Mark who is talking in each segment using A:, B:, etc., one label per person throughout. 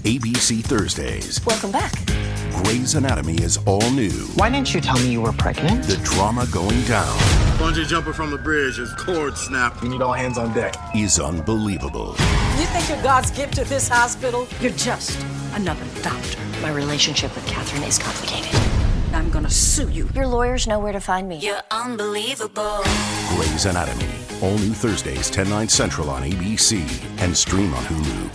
A: ABC Thursdays.
B: Welcome back.
A: Grey's Anatomy is all new.
C: Why didn't you tell me you were pregnant?
A: The drama going down
D: Bungee jumping from the bridge, his cord snapped.
C: We need all hands on deck.
A: is unbelievable.
B: You think you're God's gift to this hospital? You're just another doctor.
E: My relationship with Catherine is complicated.
B: I'm gonna sue you.
E: Your lawyers know where to find me.
F: You're unbelievable.
A: Grey's Anatomy. All new Thursdays, 10, 9 Central on ABC and stream on Hulu.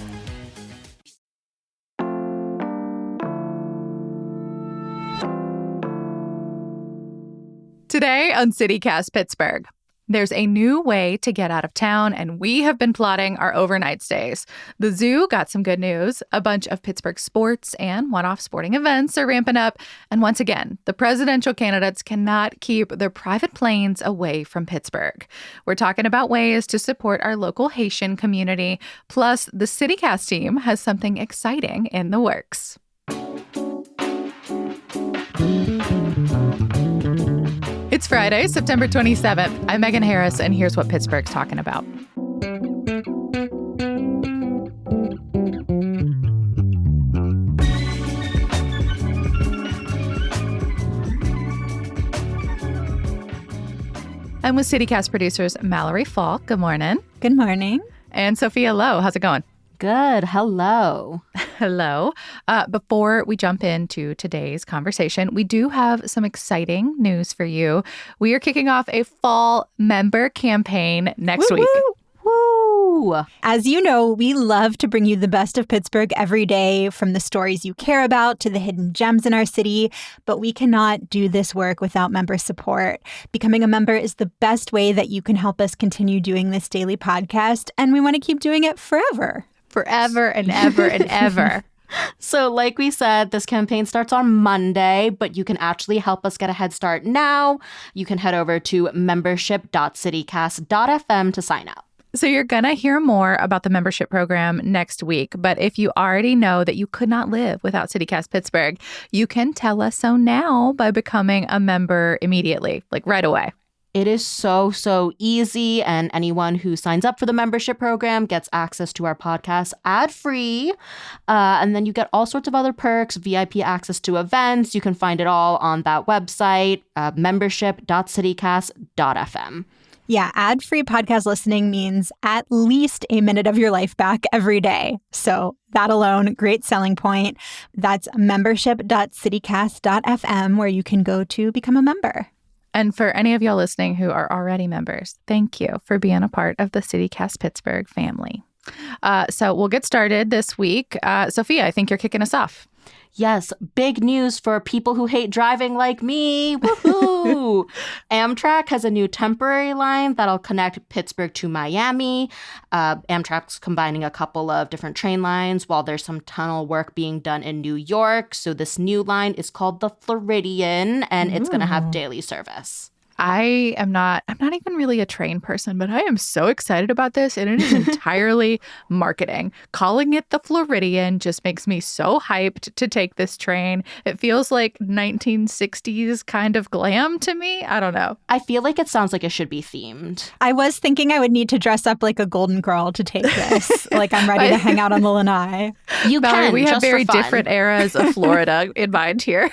G: Today on CityCast Pittsburgh, there's a new way to get out of town, and we have been plotting our overnight stays. The zoo got some good news. A bunch of Pittsburgh sports and one-off sporting events are ramping up. And once again, the presidential candidates cannot keep their private planes away from Pittsburgh. We're talking about ways to support our local Haitian community. Plus, the CityCast team has something exciting in the works. It's Friday, September 27th. I'm Megan Harris, and here's what Pittsburgh's talking about. I'm with CityCast producers Mallory Falk. Good morning.
H: Good morning.
G: And Sophia Lowe. How's it going?
H: Good. Hello.
G: Hello. Before we jump into today's conversation, we do have some exciting news for you. We are kicking off a fall member campaign next week.
H: Woo! As you know, we love to bring you the best of Pittsburgh every day, from the stories you care about to the hidden gems in our city. But we cannot do this work without member support. Becoming a member is the best way that you can help us continue doing this daily podcast, and we want to keep doing it forever.
G: Forever and ever and ever.
I: So like we said, this campaign starts on Monday, but you can actually help us get a head start now. You can head over to membership.citycast.fm to sign up.
G: So you're going to hear more about the membership program next week. But if you already know that you could not live without CityCast Pittsburgh, you can tell us so now by becoming a member immediately, like right away.
I: It is so easy, and anyone who signs up for the membership program gets access to our podcast ad-free. And then you get all sorts of other perks, VIP access to events. You can find it all on that website, membership.citycast.fm.
H: Yeah, ad-free podcast listening means at least a minute of your life back every day. So that alone, great selling point. That's membership.citycast.fm, where you can go to become a member.
G: And for any of y'all listening who are already members, thank you for being a part of the CityCast Pittsburgh family. So we'll get started this week. Sophia, I think you're kicking us off.
I: Yes, big news for people who hate driving like me. Woohoo! Amtrak has a new temporary line that'll connect Pittsburgh to Miami. Amtrak's combining a couple of different train lines while there's some tunnel work being done in New York. So this new line is called the Floridian, and it's going to have daily service.
G: I'm not even really a train person, but I am so excited about this, and it is entirely marketing. Calling it the Floridian just makes me so hyped to take this train. It feels like 1960s kind of glam to me. I don't know.
I: I feel like it sounds like it should be themed.
H: I was thinking I would need to dress up like a golden girl to take this. Like I'm ready to hang out on the lanai.
G: We have very different eras of Florida in mind here.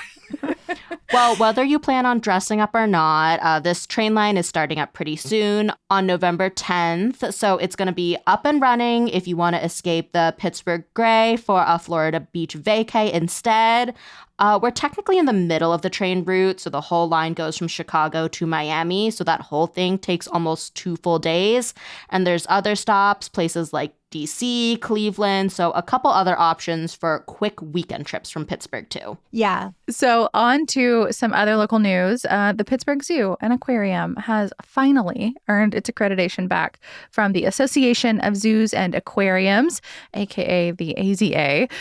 I: Well, whether you plan on dressing up or not, this train line is starting up pretty soon on November 10th. So it's going to be up and running if you want to escape the Pittsburgh gray for a Florida beach vacay instead. We're technically in the middle of the train route, so the whole line goes from Chicago to Miami. So that whole thing takes almost 2 full days. And there's other stops, places like DC, Cleveland, so a couple other options for quick weekend trips from Pittsburgh too.
H: Yeah.
G: So on to some other local news. The Pittsburgh Zoo and Aquarium has finally earned its accreditation back from the Association of Zoos and Aquariums, aka the AZA.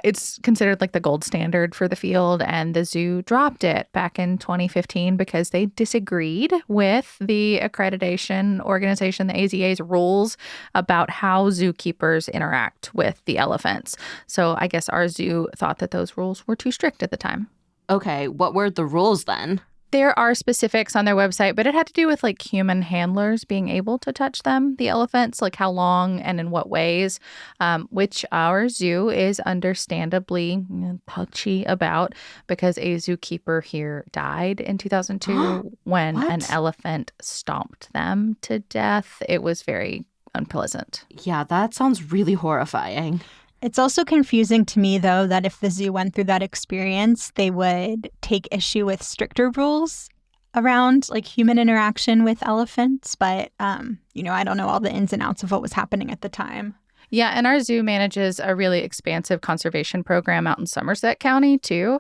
G: It's considered like the gold standard for the field, and the zoo dropped it back in 2015 because they disagreed with the accreditation organization, the AZA's rules about how zookeepers interact with the elephants. So I guess our zoo thought that those rules were too strict at the time.
I: Okay, what were the rules then?
G: There are specifics on their website, but it had to do with like human handlers being able to touch them, the elephants, like how long and in what ways, which our zoo is understandably touchy about because a zookeeper here died in 2002 when an elephant stomped them to death. It was very unpleasant.
I: Yeah, that sounds really horrifying.
H: It's also confusing to me, though, that if the zoo went through that experience, they would take issue with stricter rules around like human interaction with elephants. But, I don't know all the ins and outs of what was happening at the time.
G: Yeah, and our zoo manages a really expansive conservation program out in Somerset County, too,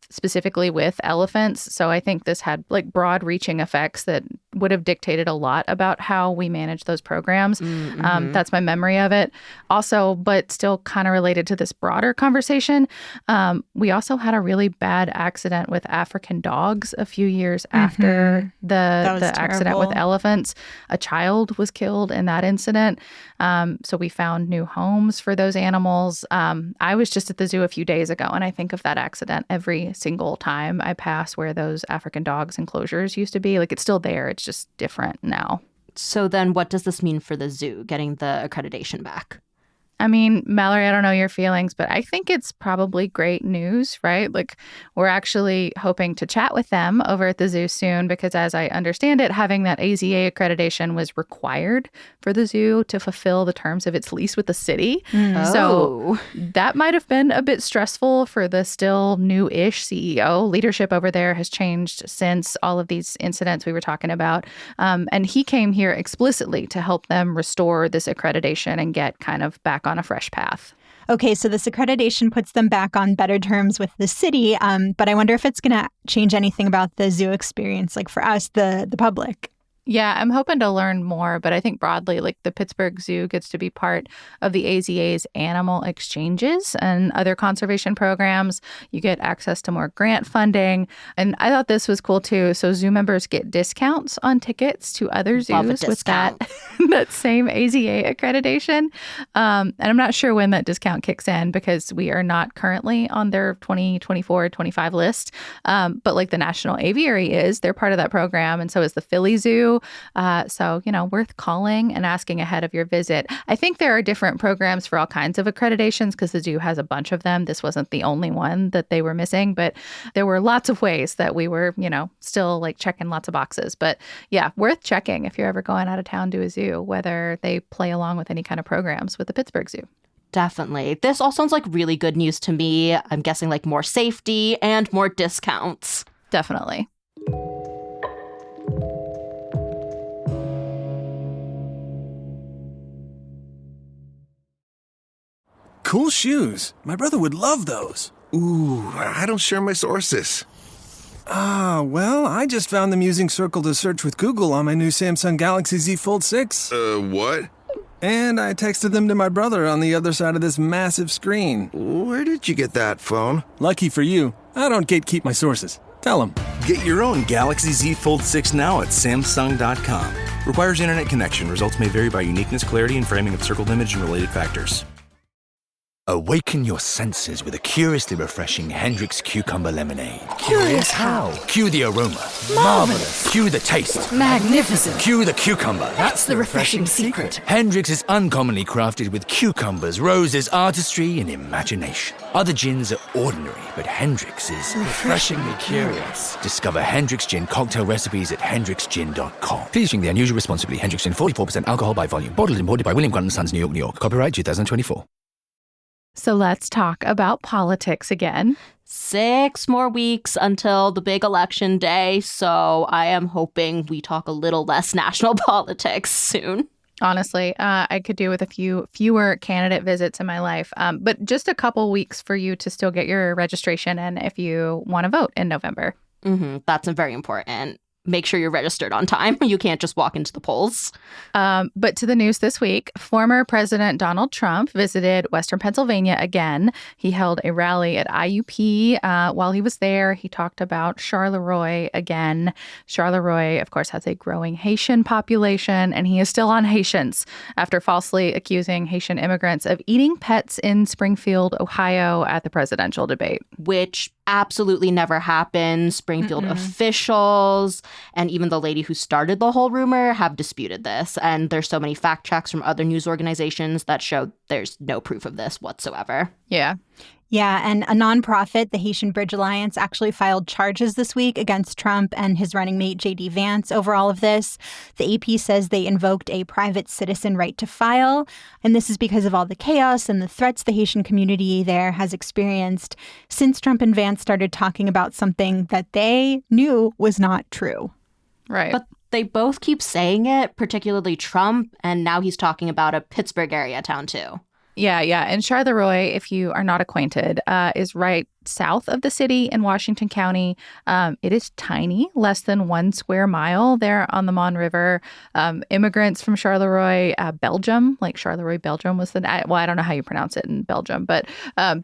G: specifically with elephants. So I think this had like broad-reaching effects that would have dictated a lot about how we manage those programs. That's my memory of it. Also, but still kind of related to this broader conversation, we also had a really bad accident with African dogs a few years after the accident with elephants. A child was killed in that incident. So we found new homes for those animals. I was just at the zoo a few days ago, and I think of that accident every single time I pass where those African dogs enclosures used to be. Like, it's still there. It's just different now.
I: So then what does this mean for the zoo, getting the accreditation back?
G: I mean, Mallory, I don't know your feelings, but I think it's probably great news, right? Like, we're actually hoping to chat with them over at the zoo soon because, as I understand it, having that AZA accreditation was required for the zoo to fulfill the terms of its lease with the city. So that might have been a bit stressful for the still new-ish CEO. Leadership over there has changed since all of these incidents we were talking about. And he came here explicitly to help them restore this accreditation and get kind of back on a fresh path.
H: Okay, so this accreditation puts them back on better terms with the city, but I wonder if it's going to change anything about the zoo experience, like for us, the public.
G: Yeah, I'm hoping to learn more, but I think broadly, like the Pittsburgh Zoo gets to be part of the AZA's animal exchanges and other conservation programs. You get access to more grant funding. And I thought this was cool too. So zoo members get discounts on tickets to other zoos with that same AZA accreditation. And I'm not sure when that discount kicks in because we are not currently on their 2024-25 list. But like the National Aviary is, they're part of that program. And so is the Philly Zoo. So, worth calling and asking ahead of your visit. I think there are different programs for all kinds of accreditations because the zoo has a bunch of them. This wasn't the only one that they were missing, but there were lots of ways that we were, still like checking lots of boxes. But yeah, worth checking if you're ever going out of town to a zoo, whether they play along with any kind of programs with the Pittsburgh Zoo.
I: Definitely. This all sounds like really good news to me. I'm guessing like more safety and more discounts.
G: Definitely.
F: Cool shoes. My brother would love those.
J: Ooh, I don't share my sources.
F: Well, I just found them using Circle to search with Google on my new Samsung Galaxy Z Fold 6.
J: What?
F: And I texted them to my brother on the other side of this massive screen.
J: Where did you get that phone?
F: Lucky for you, I don't gatekeep my sources. Tell them.
K: Get your own Galaxy Z Fold 6 now at Samsung.com. Requires internet connection. Results may vary by uniqueness, clarity, and framing of circled image and related factors.
L: Awaken your senses with a curiously refreshing Hendrick's Cucumber Lemonade.
B: Curious how?
L: Cue the aroma.
B: Marvelous.
L: Cue the taste.
B: Magnificent.
L: Cue the cucumber.
B: That's the refreshing secret.
L: Hendrick's is uncommonly crafted with cucumbers, roses, artistry, and imagination. Other gins are ordinary, but Hendrick's is
B: refreshingly curious.
L: Discover Hendrick's Gin cocktail recipes at hendricksgin.com. Please drink the unusual responsibly. Hendrick's Gin, 44% alcohol by volume. Bottled and imported by William Grant & Sons, New York, New York. Copyright 2024.
G: So let's talk about politics again.
I: 6 more weeks until the big election day, so I am hoping we talk a little less national politics soon.
G: Honestly, I could do with a fewer candidate visits in my life, but just a couple weeks for you to still get your registration in if you want to vote in November.
I: That's very important. Make sure you're registered on time. You can't just walk into the polls.
G: But to the news this week, former President Donald Trump visited Western Pennsylvania again. He held a rally at IUP. While he was there, he talked about Charleroi again. Charleroi, of course, has a growing Haitian population, and he is still on Haitians after falsely accusing Haitian immigrants of eating pets in Springfield, Ohio at the presidential debate.
I: Which absolutely never happened. Springfield officials and even the lady who started the whole rumor have disputed this. And there's so many fact checks from other news organizations that show there's no proof of this whatsoever.
G: Yeah.
H: Yeah, and a nonprofit, the Haitian Bridge Alliance, actually filed charges this week against Trump and his running mate, J.D. Vance, over all of this. The AP says they invoked a private citizen right to file, and this is because of all the chaos and the threats the Haitian community there has experienced since Trump and Vance started talking about something that they knew was not true.
G: Right.
I: But they both keep saying it, particularly Trump, and now he's talking about a Pittsburgh area town, too.
G: Yeah. And Charleroi, if you are not acquainted, is right south of the city in Washington County. It is tiny, less than 1 square mile there on the Mon River. Immigrants from Charleroi, Belgium, like Charleroi, Belgium was I don't know how you pronounce it in Belgium, but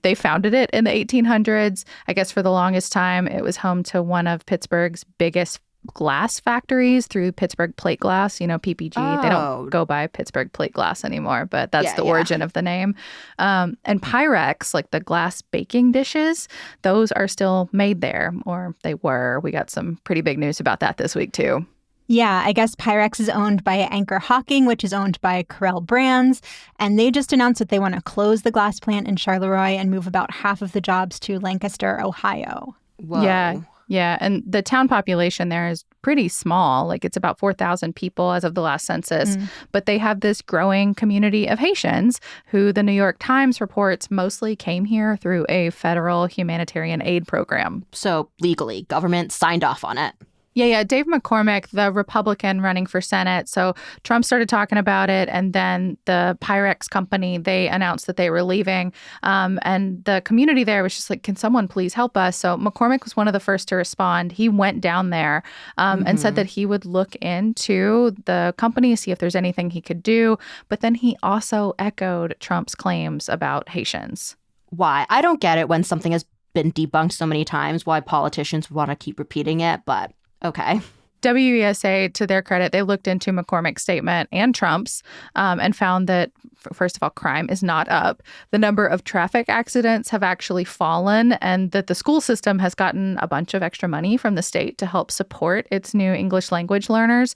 G: they founded it in the 1800s. I guess for the longest time, it was home to one of Pittsburgh's biggest glass factories through Pittsburgh Plate Glass, PPG. Oh. They don't go by Pittsburgh Plate Glass anymore, but that's the origin of the name. And Pyrex, like the glass baking dishes, those are still made there, or they were. We got some pretty big news about that this week, too.
H: Yeah, I guess Pyrex is owned by Anchor Hawking, which is owned by Carell Brands. And they just announced that they want to close the glass plant in Charleroi and move about half of the jobs to Lancaster, Ohio.
I: Whoa.
G: Yeah, and the town population there is pretty small. Like it's about 4,000 people as of the last census. But they have this growing community of Haitians who the New York Times reports mostly came here through a federal humanitarian aid program.
I: So legally, government signed off on it.
G: Yeah. Dave McCormick, the Republican running for Senate. So Trump started talking about it, and then the Pyrex company, they announced that they were leaving. And the community there was just like, can someone please help us? So McCormick was one of the first to respond. He went down there and said that he would look into the company, see if there's anything he could do. But then he also echoed Trump's claims about Haitians.
I: Why? I don't get it when something has been debunked so many times, why politicians want to keep repeating it, but okay.
G: WESA, to their credit, they looked into McCormick's statement and Trump's and found that, first of all, crime is not up. The number of traffic accidents have actually fallen, and that the school system has gotten a bunch of extra money from the state to help support its new English language learners,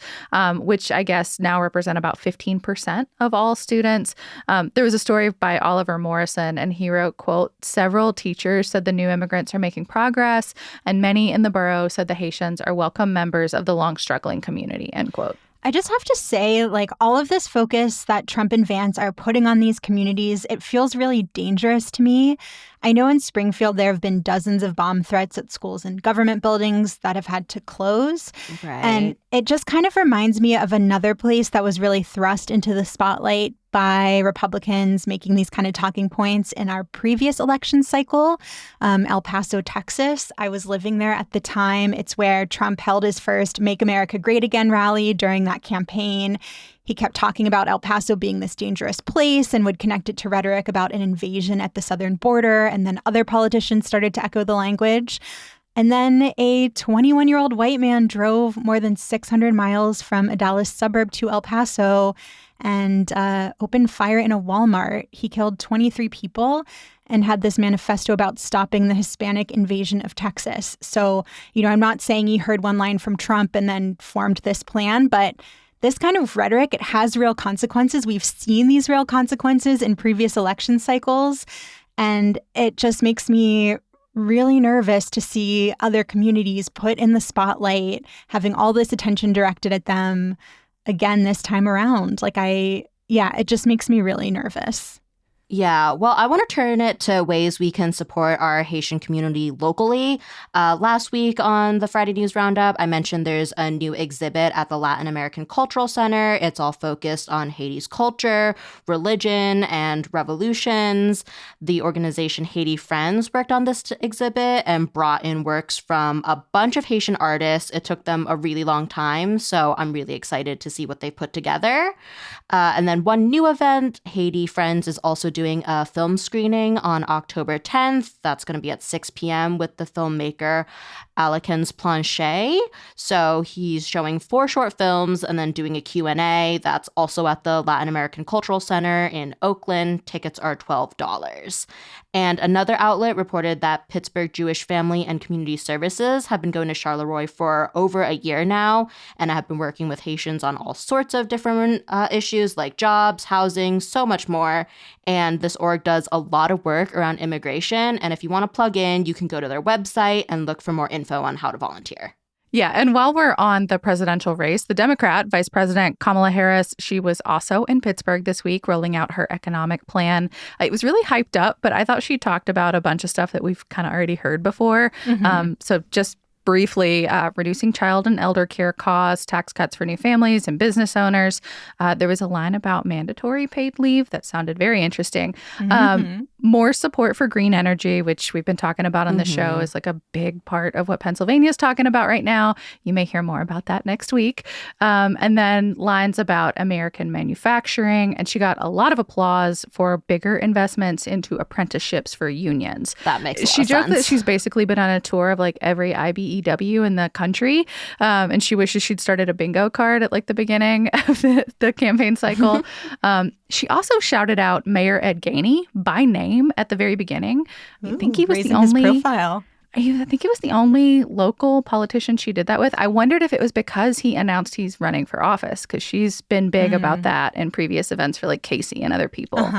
G: which I guess now represent about 15% of all students. There was a story by Oliver Morrison, and he wrote, quote, "Several teachers said the new immigrants are making progress, and many in the borough said the Haitians are welcome members of the long-struggling community," end quote.
H: I just have to say, like, all of this focus that Trump and Vance are putting on these communities, it feels really dangerous to me. I know in Springfield there have been dozens of bomb threats at schools and government buildings that have had to close.
I: Right.
H: And it just kind of reminds me of another place that was really thrust into the spotlight by Republicans making these kind of talking points in our previous election cycle, El Paso, Texas. I was living there at the time. It's where Trump held his first Make America Great Again rally during that campaign. He kept talking about El Paso being this dangerous place and would connect it to rhetoric about an invasion at the southern border. And then other politicians started to echo the language. And then a 21-year-old white man drove more than 600 miles from a Dallas suburb to El Paso and opened fire in a Walmart. He killed 23 people and had this manifesto about stopping the Hispanic invasion of Texas. So, I'm not saying he heard one line from Trump and then formed this plan, but this kind of rhetoric, it has real consequences. We've seen these real consequences in previous election cycles, and it just makes me really nervous to see other communities put in the spotlight, having all this attention directed at them again this time around. It just makes me really nervous.
I: Yeah, well, I want to turn it to ways we can support our Haitian community locally. Last week on the Friday News Roundup, I mentioned there's a new exhibit at the Latin American Cultural Center. It's all focused on Haiti's culture, religion, and revolutions. The organization Haiti Friends worked on this exhibit and brought in works from a bunch of Haitian artists. It took them a really long time, so I'm really excited to see what they put together. And then one new event, Haiti Friends is also doing a film screening on October 10th. That's going to be at 6 p.m. with the filmmaker Alekins Planchet. So he's showing 4 short films and then doing a Q&A. That's also at the Latin American Cultural Center in Oakland. Tickets are $12. And another outlet reported that Pittsburgh Jewish Family and Community Services have been going to Charleroi for over a year now and have been working with Haitians on all sorts of different issues like jobs, housing, so much more. And this org does a lot of work around immigration. And if you want to plug in, you can go to their website and look for more info on how to volunteer.
G: Yeah, and while we're on the presidential race, the Democrat Vice President Kamala Harris, she was also in Pittsburgh this week rolling out her economic plan. It was really hyped up, but I thought she talked about a bunch of stuff that we've kind of already heard before. So just briefly, reducing child and elder care costs, tax cuts for new families and business owners. There was a line about mandatory paid leave that sounded very interesting. More support for green energy, which we've been talking about on the show, is like a big part of what Pennsylvania is talking about right now. You may hear more about that next week. And then lines about American manufacturing. And she got a lot of applause for bigger investments into apprenticeships for unions.
I: That makes a lot
G: She
I: of
G: joked
I: sense.
G: that she's basically been on a tour of like every IBEW in the country. And she wishes she'd started a bingo card at like the beginning of the campaign cycle. She also shouted out Mayor Ed Gainey by name at the very beginning. I think he was the only
H: profile.
G: I think he was the only local politician she did that with. I wondered if it was because he announced he's running for office, because she's been big about that in previous events for like Casey and other people.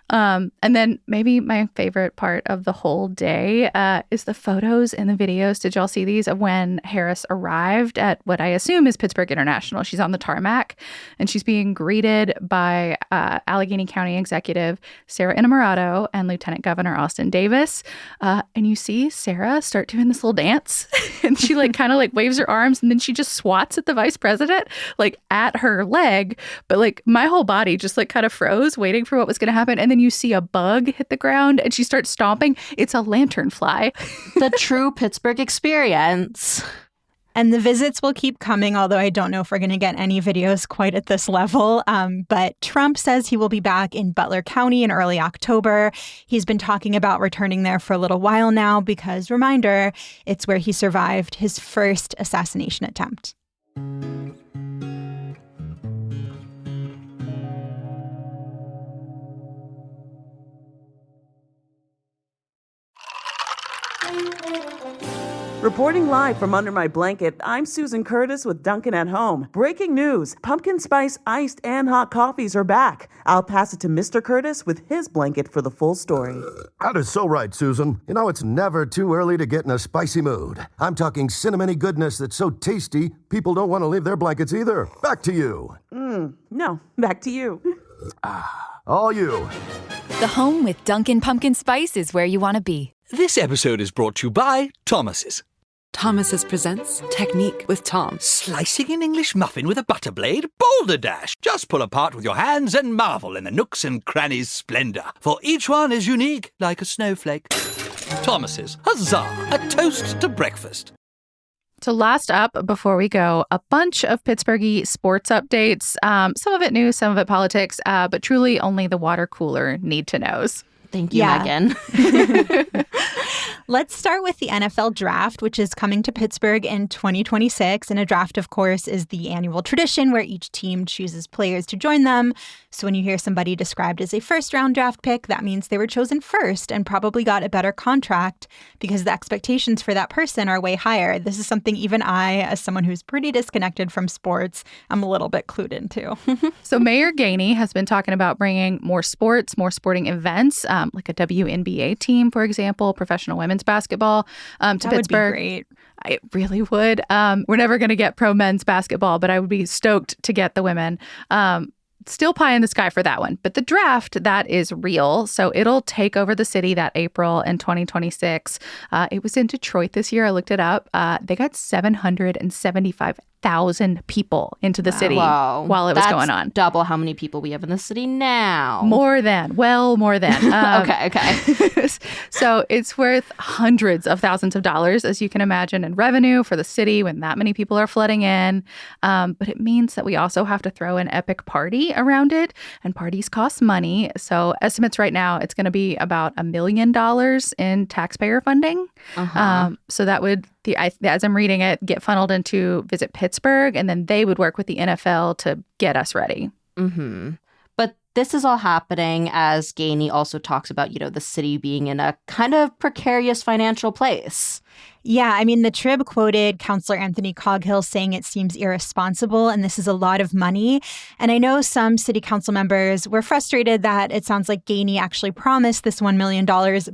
G: And then maybe my favorite part of the whole day is the photos and the videos. Did y'all see these of when Harris arrived at what I assume is Pittsburgh International? She's on the tarmac and she's being greeted by Allegheny County Executive Sarah Innamorato and Lieutenant Governor Austin Davis. And you see Sarah start doing this little dance and she like kind of like waves her arms and then she just swats at the vice president like at her leg. But like my whole body just like kind of froze waiting for what was going to happen. And then you see a bug hit the ground and she starts stomping. It's a lanternfly.
I: The true Pittsburgh experience.
H: And the visits will keep coming, although I don't know if we're going to get any videos quite at this level. But Trump says he will be back in Butler County in early October. He's been talking about returning there for a little while now because, reminder, it's where he survived his first assassination attempt.
M: Reporting live from under my blanket, I'm Susan Curtis with Dunkin' at Home. Breaking news, pumpkin spice iced and hot coffees are back. I'll pass it to Mr. Curtis with his blanket for the full story.
J: That is so right, Susan. You know, it's never too early to get in a spicy mood. I'm talking cinnamony goodness that's so tasty, people don't want to leave their blankets either. Back to you.
M: No, back to you.
J: All you.
N: The home with Dunkin' Pumpkin Spice is where you want to be.
L: This episode is brought to you by Thomas's.
B: Thomas's presents Technique with Tom.
L: Slicing an English muffin with a butter blade? Boulder Dash! Just pull apart with your hands and marvel in the nooks and crannies' splendor. For each one is unique, like a snowflake. Thomas's, huzzah! A toast to breakfast.
G: So last up, before we go, a bunch of Pittsburgh sports updates. Some of it news, some of it politics, but truly only the water cooler need-to-knows.
I: Thank you, Megan.
H: Let's start with the NFL draft, which is coming to Pittsburgh in 2026. And a draft, of course, is the annual tradition where each team chooses players to join them. So when you hear somebody described as a first-round draft pick, that means they were chosen first and probably got a better contract because the expectations for that person are way higher. This is something even I, as someone who's pretty disconnected from sports, I'm a little bit clued into.
G: So Mayor Gainey has been talking about bringing more sports, more sporting events, like a WNBA team, for example, professional women's basketball, to
H: that
G: Pittsburgh.
H: Would be great.
G: I really would. We're never going to get pro men's basketball, but I would be stoked to get the women. Still pie in the sky for that one. But the draft, that is real. So it'll take over the city that April in 2026. It was in Detroit this year. I looked it up. They got 100,000 people into the city while it was going on.
I: Double how many people we have in the city now.
G: More than.
I: Okay.
G: So it's worth hundreds of thousands of dollars, as you can imagine, in revenue for the city when that many people are flooding in. But it means that we also have to throw an epic party around it, and parties cost money. So estimates right now, it's going to be about $1 million in taxpayer funding. So that would, as I'm reading it, get funneled into Visit Pittsburgh, and then they would work with the NFL to get us ready.
I: But this is all happening as Gainey also talks about, the city being in a kind of precarious financial place.
H: Yeah, I mean, the Trib quoted Councillor Anthony Coghill saying it seems irresponsible and this is a lot of money. And I know some city council members were frustrated that it sounds like Gainey actually promised this $1 million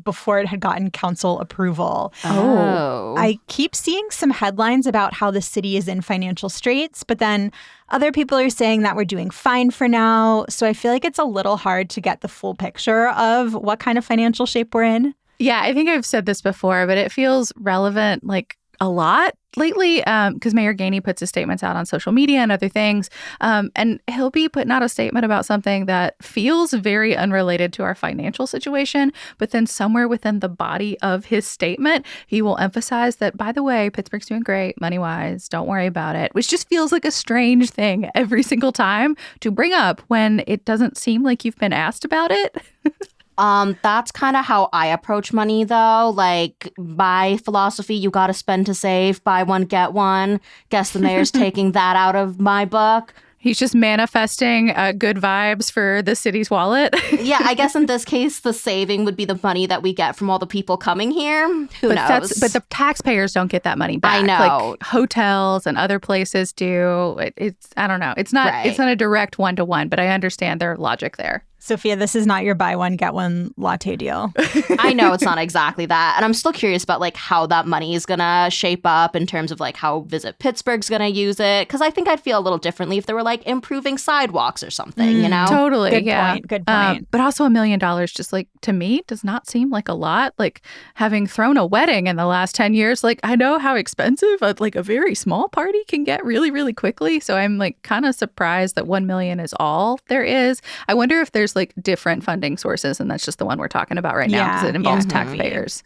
H: before it had gotten council approval. I keep seeing some headlines about how the city is in financial straits, but then other people are saying that we're doing fine for now. So I feel like it's a little hard to get the full picture of what kind of financial shape we're in.
G: Yeah, I think I've said this before, but it feels relevant like a lot lately because Mayor Gainey puts his statements out on social media and other things. And he'll be putting out a statement about something that feels very unrelated to our financial situation. But then somewhere within the body of his statement, he will emphasize that, by the way, Pittsburgh's doing great money-wise. Don't worry about it, which just feels like a strange thing every single time to bring up when it doesn't seem like you've been asked about it.
I: That's kind of how I approach money, though. Like, my philosophy, you got to spend to save, buy one, get one. Guess the mayor's taking that out of my book.
G: He's just manifesting good vibes for the city's wallet.
I: Yeah, I guess in this case, the saving would be the money that we get from all the people coming here. Who knows?
G: But the taxpayers don't get that money back.
I: I know.
G: Like hotels and other places do. It's I don't know. It's not a direct one-to-one, but I understand their logic there.
H: Sophia, this is not your buy one, get one latte deal.
I: I know it's not exactly that. And I'm still curious about like how that money is going to shape up in terms of like how Visit Pittsburgh's going to use it. Because I think I'd feel a little differently if they were like improving sidewalks or something, you know?
G: Totally.
H: Good point.
G: But also $1 million, just like to me, does not seem like a lot. Like having thrown a wedding in the last 10 years, like I know how expensive like a very small party can get really, really quickly. So I'm like kind of surprised that $1 million is all there is. I wonder if there's like different funding sources, and that's just the one we're talking about right now because it involves taxpayers.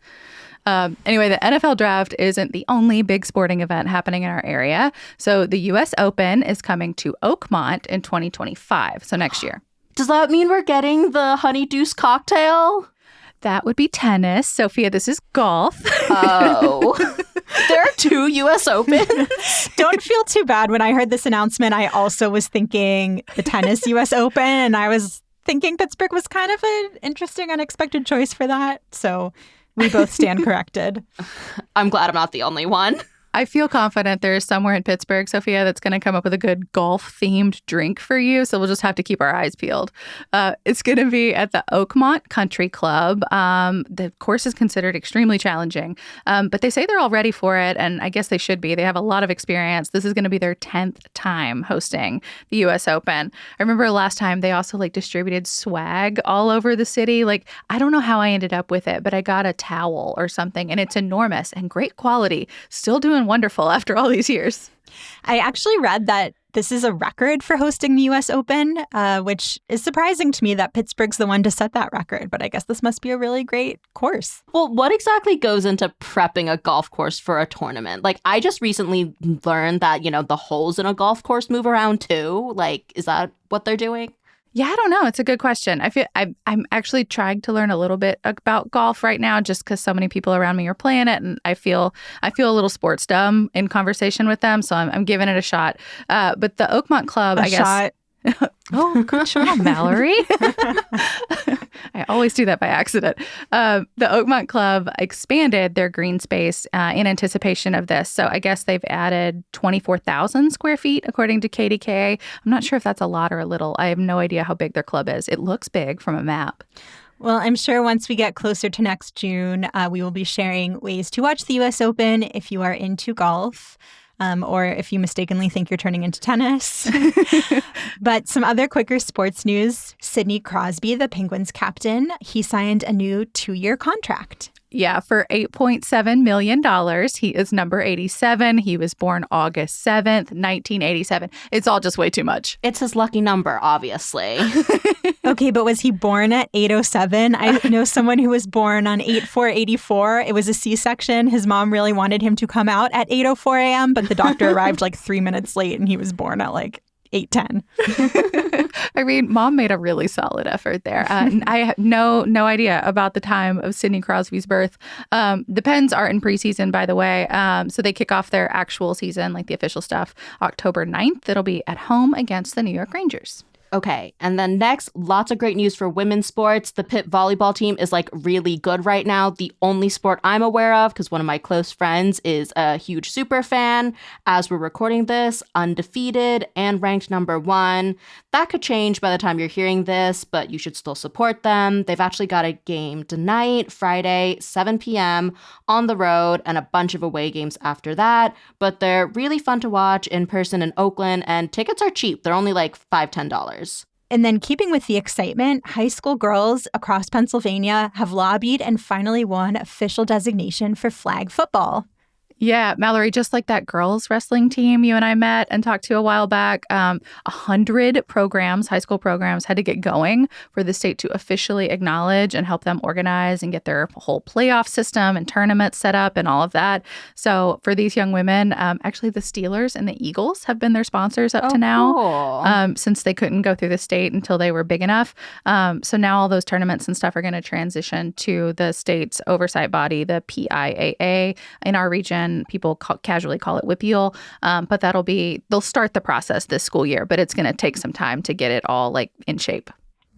G: Anyway, the NFL draft isn't the only big sporting event happening in our area. So the U.S. Open is coming to Oakmont in 2025, so next year.
I: Does that mean we're getting the Honey Deuce cocktail?
G: That would be tennis. Sophia, this is golf.
I: Oh. There are 2 U.S. Opens?
H: Don't feel too bad. When I heard this announcement, I also was thinking the tennis U.S. Open, and I was thinking Pittsburgh was kind of an interesting, unexpected choice for that. So we both stand corrected.
I: I'm glad I'm not the only one.
G: I feel confident there is somewhere in Pittsburgh, Sophia, that's going to come up with a good golf-themed drink for you. So we'll just have to keep our eyes peeled. It's going to be at the Oakmont Country Club. The course is considered extremely challenging, but they say they're all ready for it, and I guess they should be. They have a lot of experience. This is going to be their 10th time hosting the U.S. Open. I remember last time they also like distributed swag all over the city. Like, I don't know how I ended up with it, but I got a towel or something, and it's enormous and great quality. Still doing wonderful after all these years.
H: I actually read that this is a record for hosting the U.S. Open, which is surprising to me that Pittsburgh's the one to set that record. But I guess this must be a really great course.
I: Well, what exactly goes into prepping a golf course for a tournament? Like, I just recently learned that, the holes in a golf course move around too. Like, is that what they're doing?
G: Yeah, I don't know. It's a good question. I feel I'm actually trying to learn a little bit about golf right now, just because so many people around me are playing it, and I feel a little sports dumb in conversation with them. So I'm giving it a shot. But the Oakmont Club, I guess. Oh, good job, Mallory. I always do that by accident. The Oakmont Club expanded their green space in anticipation of this. So I guess they've added 24,000 square feet, according to KDKA. I'm not sure if that's a lot or a little. I have no idea how big their club is. It looks big from a map.
H: Well, I'm sure once we get closer to next June, we will be sharing ways to watch the U.S. Open if you are into golf. Or if you mistakenly think you're turning into tennis. But some other quicker sports news. Sidney Crosby, the Penguins captain, he signed a new 2-year contract.
G: Yeah, for $8.7 million. He is number 87. He was born August 7th, 1987. It's all just way too much.
I: It's his lucky number, obviously.
H: Okay, but was he born at 8:07? I know someone who was born on 8/4/84. It was a C-section. His mom really wanted him to come out at 8:04 a.m., but the doctor arrived like 3 minutes late and he was born at like 8:10.
G: I mean, Mom made a really solid effort there. I had no idea about the time of Sidney Crosby's birth. The Pens are in preseason, by the way. So they kick off their actual season, like the official stuff, October 9th. It'll be at home against the New York Rangers.
I: Okay, and then next, lots of great news for women's sports. The Pitt volleyball team is like really good right now. The only sport I'm aware of, because one of my close friends is a huge super fan. As we're recording this, undefeated and ranked number 1. That could change by the time you're hearing this, but you should still support them. They've actually got a game tonight, Friday, 7 p.m. on the road, and a bunch of away games after that. But they're really fun to watch in person in Oakland, and tickets are cheap. They're only like $5-10.
H: And then keeping with the excitement, high school girls across Pennsylvania have lobbied and finally won official designation for flag football.
G: Yeah, Mallory, just like that girls wrestling team you and I met and talked to a while back, 100 programs, high school programs, had to get going for the state to officially acknowledge and help them organize and get their whole playoff system and tournaments set up and all of that. So for these young women, actually the Steelers and the Eagles have been their sponsors up to now,
I: cool.
G: Since they couldn't go through the state until they were big enough. So now all those tournaments and stuff are going to transition to the state's oversight body, the PIAA in our region. People casually call it WIPIAL, but they'll start the process this school year, but it's going to take some time to get it all like in shape.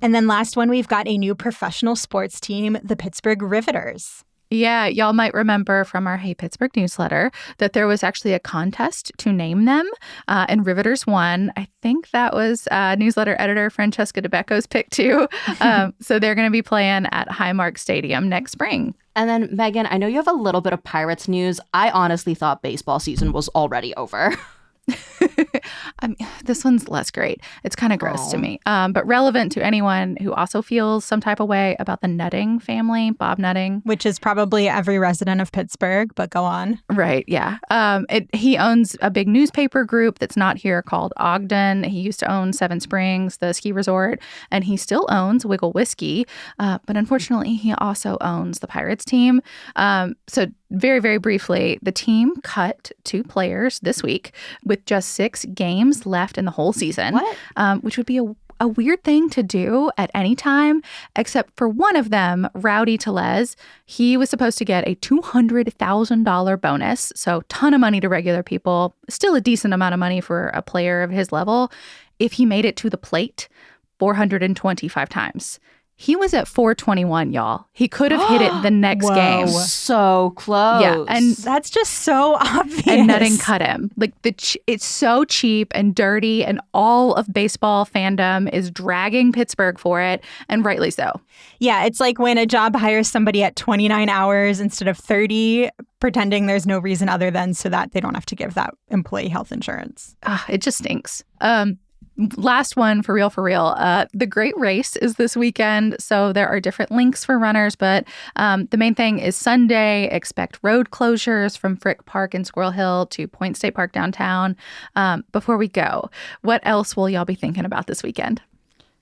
H: And then last one, we've got a new professional sports team, the Pittsburgh Riveters.
G: Yeah, y'all might remember from our Hey Pittsburgh newsletter that there was actually a contest to name them, and Riveters won. I think that was newsletter editor Francesca DeBecco's pick too. So they're going to be playing at Highmark Stadium next spring.
I: And then, Megan, I know you have a little bit of Pirates news. I honestly thought baseball season was already over.
G: This one's less great. It's kind of gross to me, but relevant to anyone who also feels some type of way about the Nutting family, Bob Nutting.
H: Which is probably every resident of Pittsburgh, but go on.
G: Right, yeah. He owns a big newspaper group that's not here called Ogden. He used to own Seven Springs, the ski resort, and he still owns Wiggle Whiskey, but unfortunately he also owns the Pirates team. So very, very briefly, the team cut 2 players this week with just 6 games left in the whole season.
I: What?
G: Which would be a weird thing to do at any time, except for one of them, Rowdy Tellez. He was supposed to get a $200,000 bonus, so ton of money to regular people, still a decent amount of money for a player of his level, if he made it to the plate 425 times. He was at 421, y'all. He could have hit it the next game.
I: So close.
G: Yeah, and
H: that's just so obvious.
G: And Nutting cut him. Like it's so cheap and dirty, and all of baseball fandom is dragging Pittsburgh for it, and rightly so.
H: Yeah, it's like when a job hires somebody at 29 hours instead of 30, pretending there's no reason other than so that they don't have to give that employee health insurance.
G: It just stinks. Last one, for real. The Great Race is this weekend, so there are different links for runners, but the main thing is Sunday. Expect road closures from Frick Park in Squirrel Hill to Point State Park downtown. Before we go, what else will y'all be thinking about this weekend?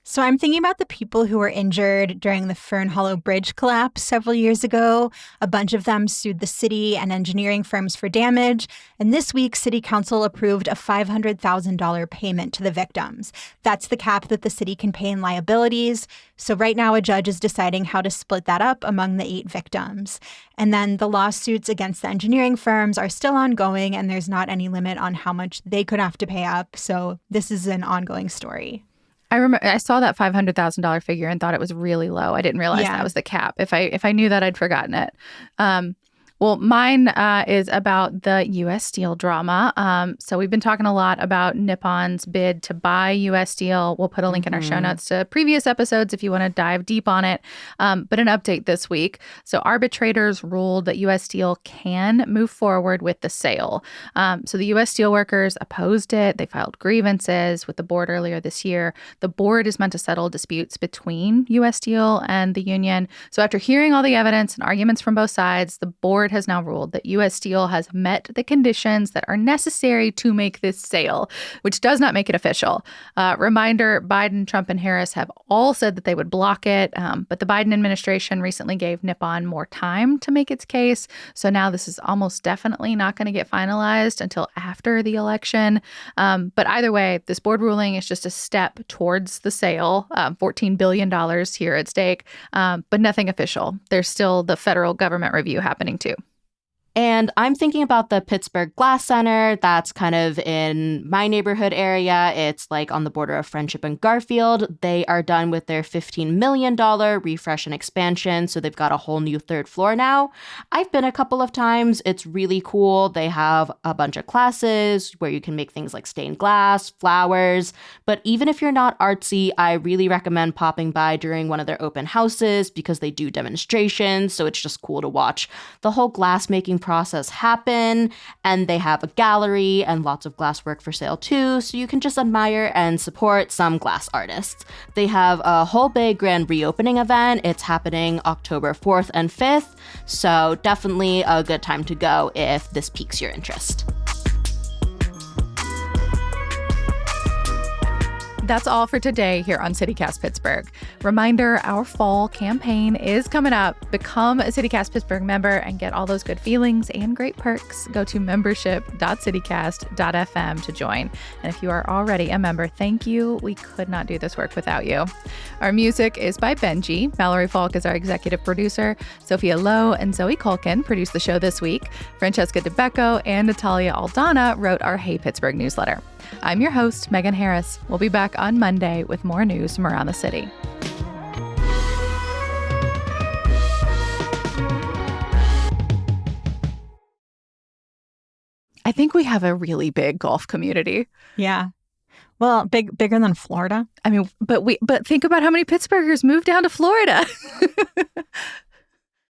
H: So I'm thinking about the people who were injured during the Fern Hollow Bridge collapse several years ago. A bunch of them sued the city and engineering firms for damage. And this week, City Council approved a $500,000 payment to the victims. That's the cap that the city can pay in liabilities. So right now, a judge is deciding how to split that up among the 8 victims. And then the lawsuits against the engineering firms are still ongoing, and there's not any limit on how much they could have to pay up. So this is an ongoing story.
G: I remember I saw that $500,000 figure and thought it was really low. I didn't realize that was the cap. If I knew that, I'd forgotten it. Well, mine is about the U.S. Steel drama. So we've been talking a lot about Nippon's bid to buy U.S. Steel. We'll put a link in our show notes to previous episodes if you want to dive deep on it. But an update this week. So arbitrators ruled that U.S. Steel can move forward with the sale. So the U.S. Steel workers opposed it. They filed grievances with the board earlier this year. The board is meant to settle disputes between U.S. Steel and the union. So after hearing all the evidence and arguments from both sides, the board has now ruled that U.S. Steel has met the conditions that are necessary to make this sale, which does not make it official. Reminder, Biden, Trump, and Harris have all said that they would block it, but the Biden administration recently gave Nippon more time to make its case. So now this is almost definitely not going to get finalized until after the election. But either way, this board ruling is just a step towards the sale, $14 billion here at stake, but nothing official. There's still the federal government review happening too.
I: And I'm thinking about the Pittsburgh Glass Center. That's kind of in my neighborhood area. It's like on the border of Friendship and Garfield. They are done with their $15 million refresh and expansion. So they've got a whole new third floor now. I've been a couple of times. It's really cool. They have a bunch of classes where you can make things like stained glass, flowers. But even if you're not artsy, I really recommend popping by during one of their open houses because they do demonstrations. So it's just cool to watch the whole glass making process happen, and they have a gallery and lots of glass work for sale too, so you can just admire and support some glass artists. They have a whole big grand reopening event. It's happening October 4th and 5th, so definitely a good time to go if this piques your interest.
G: That's all for today here on CityCast Pittsburgh. Reminder, our fall campaign is coming up. Become a CityCast Pittsburgh member and get all those good feelings and great perks. Go to membership.citycast.fm to join. And if you are already a member, thank you. We could not do this work without you. Our music is by Benji. Mallory Falk is our executive producer. Sophia Lowe and Zoe Culkin produced the show this week. Francesca DeBecco and Natalia Aldana wrote our Hey Pittsburgh newsletter. I'm your host, Megan Harris. We'll be back on Monday with more news from around the city. I think we have a really big golf community.
H: Yeah. Well, bigger than Florida.
G: I mean, but think about how many Pittsburghers moved down to Florida.